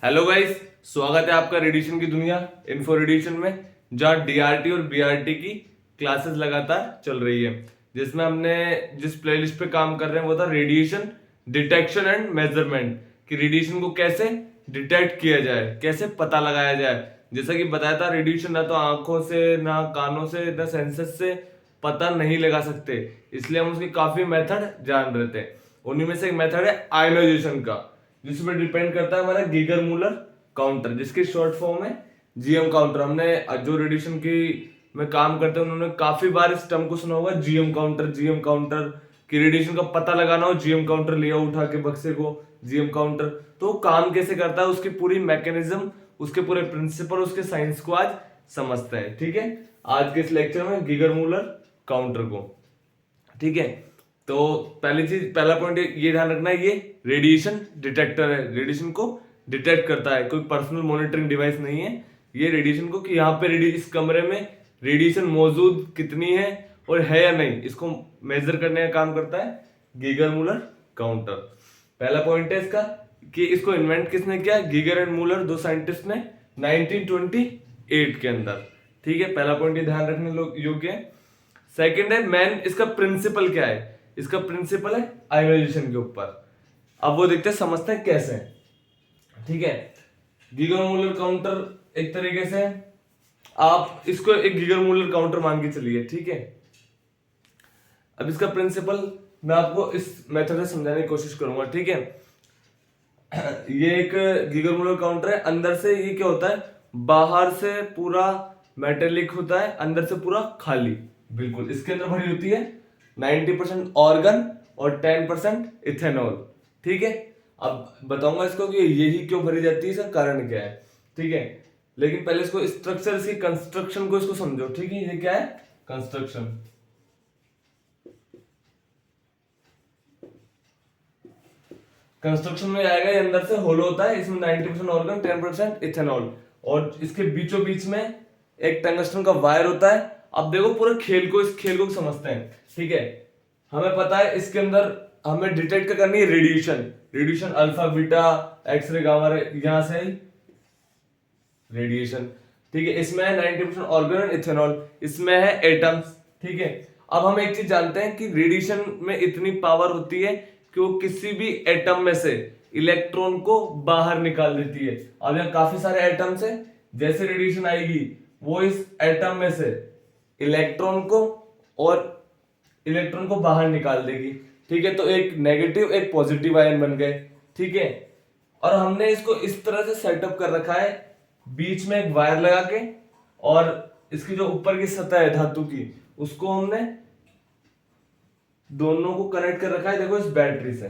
Hello guys, स्वागत है आपका रेडिएशन की दुनिया इन्फो रेडिएशन में, जहाँ डीआरटी और बीआरटी की क्लासेस लगातार चल रही है। जिसमें हमने जिस प्लेलिस्ट पे काम कर रहे हैं वो था रेडिएशन डिटेक्शन एंड मेजरमेंट, कि रेडिएशन को कैसे डिटेक्ट किया जाए, कैसे पता लगाया जाए। जैसा कि बताया था, रेडिएशन ना तो आंखों से, ना कानों से, ना सेंसस से पता नहीं लगा सकते, इसलिए हम उसके काफी मेथड जान रहे थे। उन्हीं में से एक मेथड है आयोनाइजेशन का, जिसमें डिपेंड करता है हमारा गीगर मूलर काउंटर, जिसकी शॉर्ट फॉर्म है जीएम काउंटर। हमने जो रेडिएशन की में काम करते हैं उन्होंने काफी बार इस टर्म को सुना होगा, जीएम काउंटर की रेडिएशन का पता लगाना हो, जीएम काउंटर लिया उठा के बक्से को, जीएम काउंटर। तो काम कैसे करता है, उसकी पूरी मैकेनिज्म, उसके पूरे प्रिंसिपल, उसके साइंस को आज समझते हैं। ठीक है, आज के इस लेक्चर में गीगर मूलर काउंटर को। ठीक है, तो पहला पॉइंट ये ध्यान रखना है, ये रेडिएशन डिटेक्टर है, रेडिएशन को डिटेक्ट करता है, कोई पर्सनल मॉनिटरिंग डिवाइस नहीं है ये रेडिएशन को, कि यहाँ पे इस कमरे में रेडिएशन मौजूद कितनी है और है या नहीं, इसको मेजर करने का काम करता है गीगर मूलर काउंटर। पहला पॉइंट है इसका कि इसको इन्वेंट किसने किया, गीगर एंड मूलर, दो साइंटिस्ट ने 1928 के अंदर। ठीक है, पहला पॉइंट ये ध्यान रखने योग्य है। सेकंड है मैन, इसका प्रिंसिपल क्या है, इसका प्रिंसिपल है आयोनाइजेशन के ऊपर। अब वो देखते हैं, समझते हैं कैसे। ठीक है, गीगर मूलर काउंटर एक तरीके से आप इसको एक गीगर मूलर काउंटर मान के चलिए। ठीक है, अब इसका प्रिंसिपल मैं आपको इस मेथड से समझाने की कोशिश करूंगा। ठीक है, ये एक गीगर मूलर काउंटर है। अंदर से ये क्या होता है, बाहर से पूरा मेटेलिक होता है, अंदर से पूरा खाली। बिल्कुल, इसके अंदर भरी होती है 90% ऑर्गन और 10% इथेनॉल। ठीक है, अब बताऊंगा इसको कि यही क्यों भरी जाती है, इसका कारण क्या है। ठीक है, लेकिन पहले इसको स्ट्रक्चर, इसकी कंस्ट्रक्शन को इसको समझो। ठीक है, ये क्या है, कंस्ट्रक्शन। कंस्ट्रक्शन में आएगा, ये अंदर से होलो होता है, इसमें 90% ऑर्गन, 10% इथेनॉल, और इसके बीचों बीच में एक टंगस्टन का वायर होता है। अब देखो पूरे इस खेल को समझते हैं। ठीक है, हमें पता है इसके अंदर हमें डिटेक्ट क्या करनी है, radiation alpha beta X ray gamma ray, यहां से रेडिएशन। ठीक है, इसमें है 90% ऑर्गन एंड इथेनॉल, इसमें है एटम्स। ठीक है, अब हम एक चीज जानते हैं कि रेडिएशन में इतनी पावर होती है कि वो किसी भी एटम में से इलेक्ट्रॉन को बाहर निकाल देती है। अब यहाँ काफी सारे एटम्स है, जैसे रेडिएशन आएगी वो इस एटम में से इलेक्ट्रॉन को बाहर निकाल देगी। ठीक है, तो एक नेगेटिव एक पॉजिटिव आयन बन गए। ठीक है, और हमने इसको इस तरह से सेटअप कर रखा है, बीच में एक वायर लगा के, और इसकी जो ऊपर की सतह है धातु की, उसको हमने दोनों को कनेक्ट कर रखा है, देखो इस बैटरी से,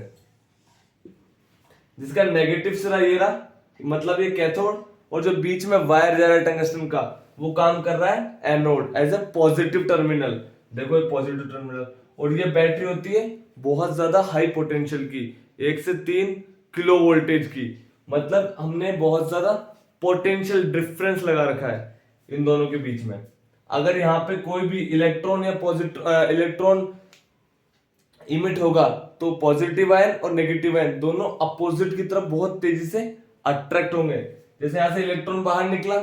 जिसका नेगेटिव सिरा ये रहा, मतलब ये कैथोड, और जो बीच में वायर जा रहा है टंगस्टन का, वो काम कर रहा है anode, as a positive terminal. देखो ये पॉजिटिव टर्मिनल, और ये बैटरी होती है बहुत ज्यादा हाई पोटेंशियल की, 1 से 3 किलो वोल्टेज की। मतलब हमने बहुत ज्यादा पोटेंशियल डिफरेंस लगा रखा है इन दोनों के बीच में। अगर यहाँ पे कोई भी इलेक्ट्रॉन या इलेक्ट्रॉन इमिट होगा तो पॉजिटिव आयन और नेगेटिव आयन दोनों अपोजिट की तरफ बहुत तेजी से अट्रैक्ट होंगे। जैसे यहां से इलेक्ट्रॉन बाहर निकला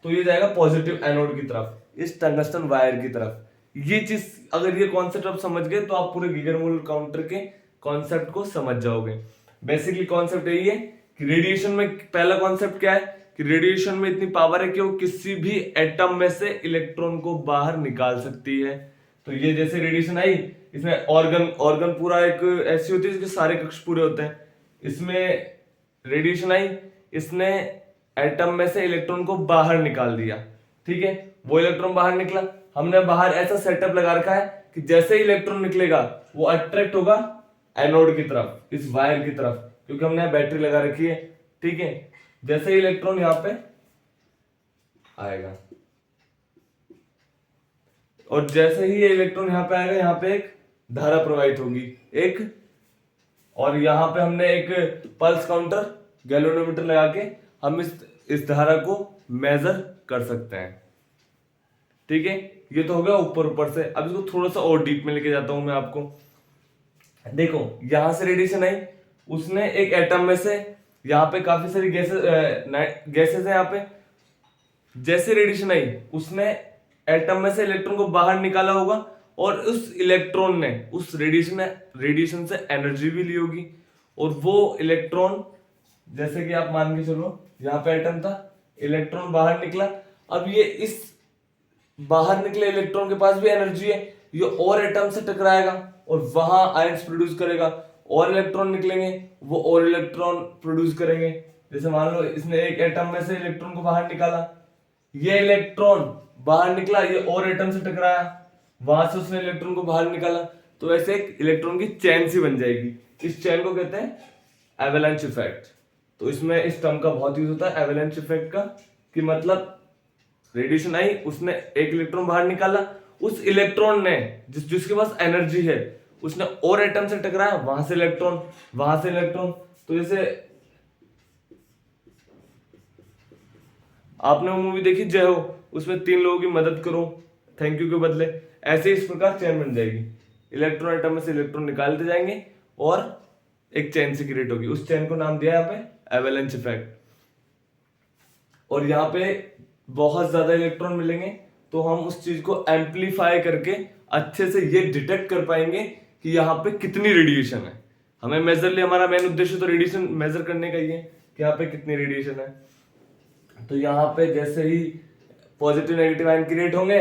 तो ये जाएगा पॉजिटिव एनोड की तरफ, इस टंगस्टन वायर की तरफ। ये चीज, अगर ये कॉन्सेप्ट आप समझ गए तो आप पूरे गीगर मूलर काउंटर के कॉन्सेप्ट को समझ जाओगे। बेसिकली कॉन्सेप्ट यही है कि रेडिएशन में पहला कॉन्सेप्ट क्या है, कि रेडिएशन में इतनी पावर है कि वो किसी भी एटम में से इलेक्ट्रॉन को बाहर निकाल सकती है। तो ये जैसे रेडिएशन आई, इसमें ऑर्गन पूरा एक ऐसी होती है जिसके सारे कक्ष पूरे होते हैं। इसमें रेडिएशन आई, इसने एटम में से इलेक्ट्रॉन को बाहर निकाल दिया। ठीक है, वो इलेक्ट्रॉन बाहर निकला, हमने बाहर ऐसा सेटअप लगा रखा है कि जैसे ही इलेक्ट्रॉन निकलेगा वो अट्रैक्ट होगा एनोड की तरफ, इस वायर की तरफ, क्योंकि हमने बैटरी लगा रखी है। ठीक है, जैसे ही इलेक्ट्रॉन यहां पे आएगा, और जैसे ही ये इलेक्ट्रॉन यहां पे आएगा, यहां पे एक धारा प्रवाहित होगी एक, और यहां पे हमने एक पल्स काउंटर गैल्वेनोमीटर लगा के हम इस धारा को मेजर कर सकते हैं। ठीक है, ये तो हो गया ऊपर से। अब इसको थोड़ा सा और डीप में लेके जाता हूं मैं आपको। देखो यहां से रेडिएशन आई, उसने एक एटम में से यहाँ पे काफी सारी गैसेस है यहाँ पे। जैसे रेडिएशन आई उसने एटम में से इलेक्ट्रॉन को बाहर निकाला होगा और उस इलेक्ट्रॉन ने उस रेडिएशन से एनर्जी भी ली होगी। और वो इलेक्ट्रॉन, जैसे कि आप मान के चलो यहाँ पे एटम था, इलेक्ट्रॉन बाहर निकला, अब ये इस बाहर निकले इलेक्ट्रॉन के पास भी एनर्जी है, ये और एटम से टकराएगा और वहां आयंस प्रोड्यूस करेगा, और इलेक्ट्रॉन निकलेंगे वो और इलेक्ट्रॉन प्रोड्यूस करेंगे। जैसे मान लो इसने एक एटम में से इलेक्ट्रॉन को बाहर निकाला, ये इलेक्ट्रॉन बाहर निकला, ये और एटम से टकराया, वहां से उसने इलेक्ट्रॉन को बाहर निकाला, तो ऐसे एक इलेक्ट्रॉन की चेन सी बन जाएगी। इस चेन को कहते हैं एवलांच इफेक्ट। तो इसमें इस टर्म का बहुत यूज होता है एवलांच इफेक्ट का, कि मतलब रेडिएशन आई, उसने एक इलेक्ट्रॉन बाहर निकाला, उस इलेक्ट्रॉन ने जिसके पास एनर्जी है उसने और एटम से टकराया, वहां से इलेक्ट्रॉन, वहां से इलेक्ट्रॉन। तो जैसे आपने वो मूवी देखी जय हो, उसमें 3 लोगों की मदद करो थैंक यू के बदले, ऐसे इस प्रकार चेन बन जाएगी। इलेक्ट्रॉन एटम में से इलेक्ट्रॉन निकालते जाएंगे और एक चेन से क्रिएट होगी। उस चेन को नाम दिया यहाँ पे एवलांच इफेक्ट। और यहाँ पे बहुत ज्यादा इलेक्ट्रॉन मिलेंगे तो हम उस चीज को एम्पलीफाई करके अच्छे से ये डिटेक्ट कर पाएंगे कि यहाँ पे कितनी रेडिएशन है। हमें मेजरली, हमारा मेन उद्देश्य तो रेडिएशन मेजर करने का ही है कि यहाँ पे कितनी रेडिएशन है। तो यहाँ पे जैसे ही पॉजिटिव नेगेटिव आयन क्रिएट होंगे,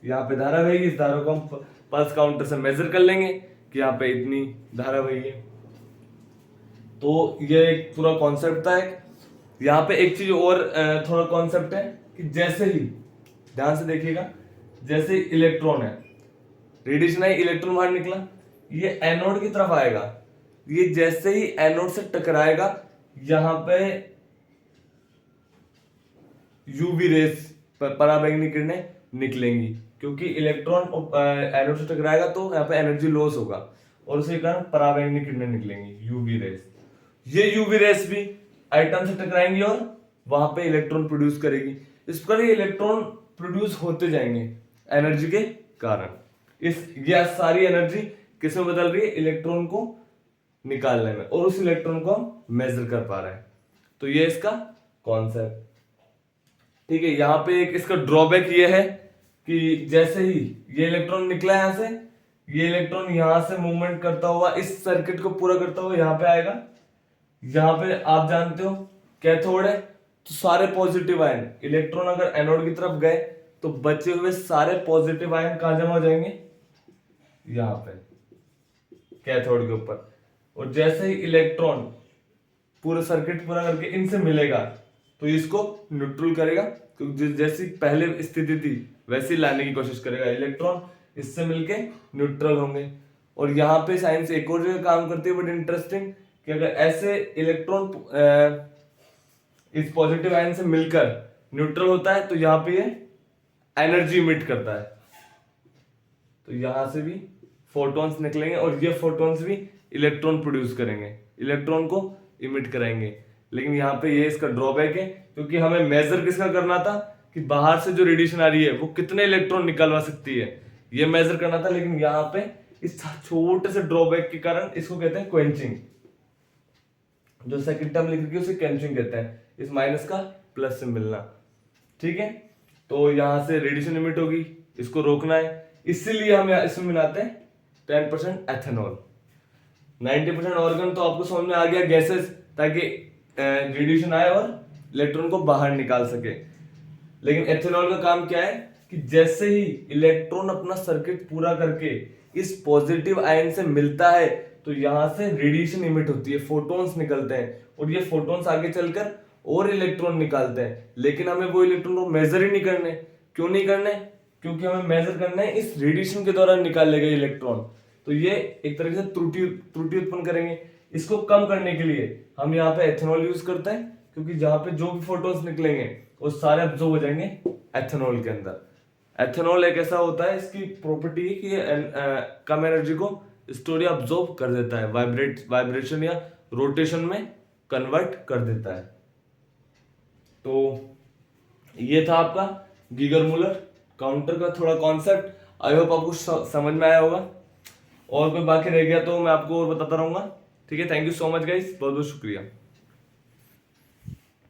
यहाँ पे धारा बहेगी, इस धारा को हम पल्स काउंटर से मेजर कर लेंगे कि यहाँ पे इतनी धारा बही है। तो ये एक पूरा कॉन्सेप्ट था। यहाँ पे एक चीज और थोड़ा कॉन्सेप्ट है कि जैसे ही, ध्यान से देखिएगा, जैसे इलेक्ट्रॉन है, रेडिएशन आई, इलेक्ट्रॉन बाहर निकला, ये एनोड की तरफ आएगा, ये जैसे ही एनोड से टकराएगा यहाँ पे यूवी रेस, पराबैंगनी किरणें निकलेंगी, क्योंकि इलेक्ट्रॉन एनोड से टकराएगा तो यहाँ पे एनर्जी लॉस होगा और उसी कारण पराबैंगनी किरणें निकलेंगी, यूवी रेस। ये यूवी रेस भी एटम से टकराएंगी और वहां पे इलेक्ट्रॉन प्रोड्यूस करेगी। इस प्रकार ये इलेक्ट्रॉन प्रोड्यूस होते जाएंगे एनर्जी के कारण। ये सारी एनर्जी किस में बदल रही है? इलेक्ट्रॉन को निकालने में, और उस इलेक्ट्रॉन को हम मेजर कर पा रहे हैं। तो ये इसका कॉन्सेप्ट, ठीक है। यहाँ पे एक इसका ड्रॉबैक ये है कि जैसे ही ये इलेक्ट्रॉन निकला यहां से, ये इलेक्ट्रॉन यहां से मूवमेंट करता हुआ इस सर्किट को पूरा करता हुआ यहाँ पे आएगा। यहाँ पे आप जानते हो कैथोड है, तो सारे पॉजिटिव आयन, इलेक्ट्रॉन अगर एनोड की तरफ गए तो बचे हुए सारे पॉजिटिव आयन कहां जमा हो जाएंगे? यहाँ पे कैथोड के ऊपर। और जैसे ही इलेक्ट्रॉन पूरा सर्किट पूरा करके इनसे मिलेगा तो इसको न्यूट्रल करेगा, क्योंकि जैसी पहले स्थिति थी वैसी लाने की कोशिश करेगा। इलेक्ट्रॉन इससे मिलके न्यूट्रल होंगे। और यहाँ पे साइंस एक और जगह काम करती है बट इंटरेस्टिंग, कि अगर ऐसे इलेक्ट्रॉन इस पॉजिटिव आयन से मिलकर न्यूट्रल होता है तो यहाँ पे ये एनर्जी इमिट करता है, तो यहां से भी फोटॉन्स निकलेंगे और ये फोटॉन्स भी इलेक्ट्रॉन प्रोड्यूस करेंगे, इलेक्ट्रॉन को इमिट कराएंगे। लेकिन यहाँ पे ये इसका ड्रॉबैक है, क्योंकि हमें मेजर किसका करना था कि बाहर से जो रेडिएशन आ रही है वो कितने इलेक्ट्रॉन निकलवा सकती है, ये मेजर करना था। लेकिन यहाँ पे इस छोटे से ड्रॉबैक के कारण इसको कहते हैं क्वेंचिंग। जो सेकंड टर्म लिख रखी है उसे क्वेंचिंग कहते हैं, इस माइनस का प्लस से मिलना, ठीक है। तो यहाँ से रेडिएशन इमिट होगी, इसको रोकना है, इसीलिए हम इसमें मिलाते हैं 10% एथेनॉल। 90% ऑर्गन तो आपको समझ में आ गया, गैसेस, ताकि रेडिएशन आए और इलेक्ट्रॉन को बाहर निकाल सके। लेकिन एथेनॉल का काम क्या है कि जैसे ही इलेक्ट्रॉन अपना सर्किट पूरा करके इस पॉजिटिव आयन से मिलता है तो यहां से रेडिएशन इमिट होती है, फोटॉन्स निकलते हैं, और ये फोटॉन्स आगे चलकर और इलेक्ट्रॉन निकालते हैं। लेकिन हमें वो इलेक्ट्रॉन को मेजर ही नहीं करने। क्यों नहीं करने? क्योंकि हमें मेजर करना है इस रेडिएशन के दौरान निकाले गए इलेक्ट्रॉन। तो ये एक तरह से त्रुटि उत्पन्न करेंगे। इसको कम करने के लिए हम यहाँ पे एथेनॉल यूज करते हैं, क्योंकि जहां पे जो भी फोटॉन्स निकलेंगे वो सारे अब्जॉर्ब हो जाएंगे एथेनॉल के अंदर। एथेनॉल एक ऐसा होता है, इसकी प्रॉपर्टी है कि कम एनर्जी को स्टोर या अब्जॉर्ब कर देता है, वाइब्रेशन या रोटेशन में कन्वर्ट कर देता है। तो ये था आपका गीगर मूलर काउंटर का थोड़ा कॉन्सेप्ट। आई होप आपको समझ में आया होगा। और कोई बाकी रह गया तो मैं आपको और बताता रहूंगा, ठीक है। Thank you so much guys, बहुत बहुत शुक्रिया।